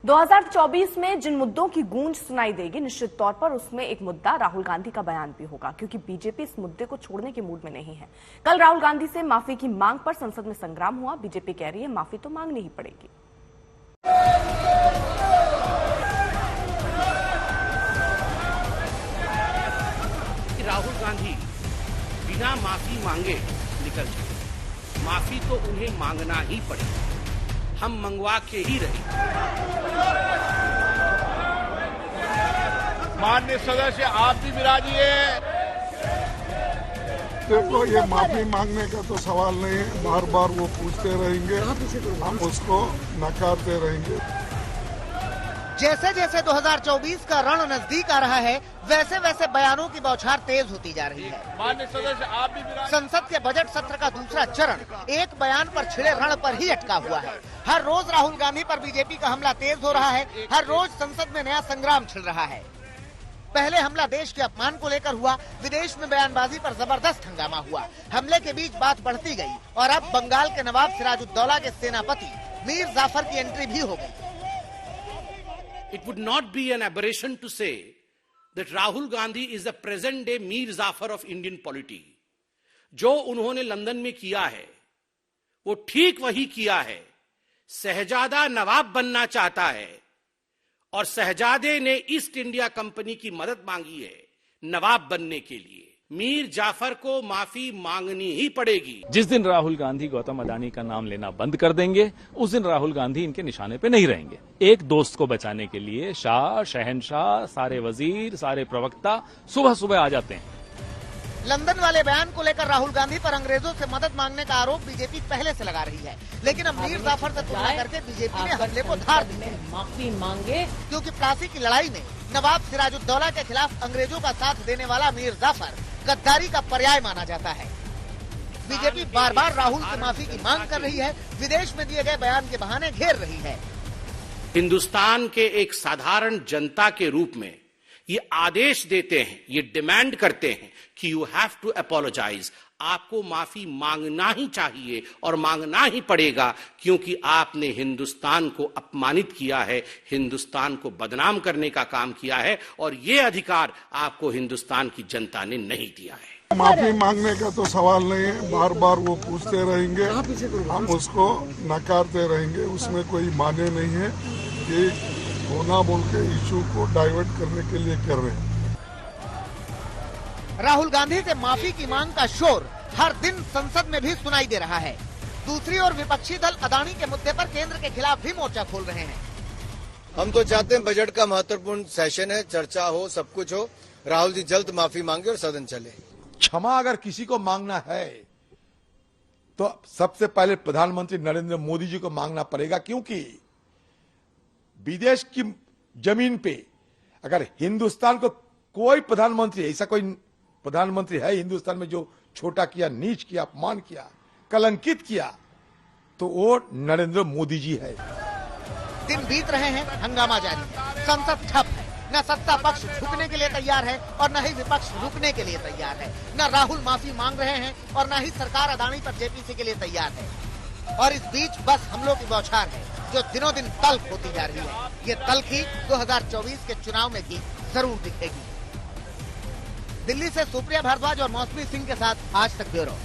2024 में जिन मुद्दों की गूंज सुनाई देगी, निश्चित तौर पर उसमें एक मुद्दा राहुल गांधी का बयान भी होगा, क्योंकि बीजेपी इस मुद्दे को छोड़ने के मूड में नहीं है। कल राहुल गांधी से माफी की मांग पर संसद में संग्राम हुआ। बीजेपी कह रही है माफी तो मांगनी ही पड़ेगी। राहुल गांधी बिना माफी मांगे निकल चुके। माफी तो उन्हें मांगना ही पड़ेगा। हम मंगवा के ही रहे। माननीय सदस्य, आप भी विराजिए। देखो, ये माफी मांगने का तो सवाल नहीं है। बार बार वो पूछते रहेंगे, हम उसको नकारते रहेंगे। जैसे जैसे 2024 का रण नजदीक आ रहा है, वैसे वैसे बयानों की बौछार तेज होती जा रही है। माननीय सदस्य, आप भी संसद के बजट सत्र का दूसरा चरण एक बयान पर छिड़े रण पर ही अटका हुआ है। हर रोज राहुल गांधी पर बीजेपी का हमला तेज हो रहा है। हर रोज संसद में नया संग्राम छिड़ रहा है। पहले हमला देश के अपमान को लेकर हुआ, विदेश में बयानबाजी पर जबरदस्त हंगामा हुआ। हमले के बीच बात बढ़ती गई और अब बंगाल के नवाब सिराजुद्दौला के सेनापति मीर जाफर की एंट्री भी हो गई। It would not be an aberration to say that Rahul Gandhi is the present day Mir Jafar of Indian polity. जो उन्होंने लंदन में किया है वो ठीक वही किया है। शहजादा नवाब बनना चाहता है और शहजादे ने ईस्ट इंडिया कंपनी की मदद मांगी है नवाब बनने के लिए। मीर जाफर को माफी मांगनी ही पड़ेगी। जिस दिन राहुल गांधी गौतम अडानी का नाम लेना बंद कर देंगे, उस दिन राहुल गांधी इनके निशाने पे नहीं रहेंगे। एक दोस्त को बचाने के लिए शाह, शहनशाह, सारे वजीर, सारे प्रवक्ता सुबह सुबह आ जाते हैं। लंदन वाले बयान को लेकर राहुल गांधी पर अंग्रेजों से मदद मांगने का आरोप बीजेपी पहले से लगा रही है, लेकिन अब मीर जाफर से तुलना करके बीजेपी ने हमले को धार दी है। माफी मांगे, क्योंकि प्लासी की लड़ाई में नवाब सिराजुद्दौला के खिलाफ अंग्रेजों का साथ देने वाला मीर जाफर गद्दारी का पर्याय माना जाता है। बीजेपी बार बार राहुल की माफी की मांग कर रही है, विदेश में दिए गए बयान के बहाने घेर रही है। हिंदुस्तान के एक साधारण जनता के रूप में ये आदेश देते हैं, ये डिमांड करते हैं कि यू हैव टू अपोलोजाइज। आपको माफी मांगना ही चाहिए और मांगना ही पड़ेगा, क्योंकि आपने हिंदुस्तान को अपमानित किया है, हिंदुस्तान को बदनाम करने का काम किया है और ये अधिकार आपको हिंदुस्तान की जनता ने नहीं दिया है। माफी मांगने का तो सवाल नहीं है। बार बार वो पूछते रहेंगे, हम उसको नकारते रहेंगे। उसमें कोई माने नहीं है। ये होना बोल के इशू को डाइवर्ट करने के लिए कर रहे हैं। राहुल गांधी से माफी की मांग का शोर हर दिन संसद में भी सुनाई दे रहा है। दूसरी ओर विपक्षी दल अडानी के मुद्दे पर केंद्र के खिलाफ भी मोर्चा खोल रहे हैं। हम तो चाहते हैं बजट का महत्वपूर्ण सेशन है, चर्चा हो, सब कुछ हो, राहुल जी जल्द माफी मांगे और सदन चले। क्षमा अगर किसी को मांगना है तो सबसे पहले प्रधानमंत्री नरेंद्र मोदी जी को मांगना पड़ेगा, क्योंकि विदेश की जमीन पे अगर हिंदुस्तान को कोई प्रधानमंत्री, ऐसा कोई प्रधानमंत्री है हिंदुस्तान में जो छोटा किया, नीच किया, अपमान किया, कलंकित किया, तो वो नरेंद्र मोदी जी है। दिन बीत रहे हैं, हंगामा जारी है, संसद ठप है। न सत्ता पक्ष झुकने के लिए तैयार है और न ही विपक्ष रुकने के लिए तैयार है। न राहुल माफी मांग रहे हैं और न ही सरकार अडानी पर जेपीसी के लिए तैयार है। और इस बीच बस हमलों की बौछार है जो दिनों दिन तल्ख होती जा रही है। ये तल्खी 2024 के चुनाव में भी जरूर दिखेगी। दिल्ली से सुप्रिया भारद्वाज और मौसमी सिंह के साथ आज तक ब्यूरो।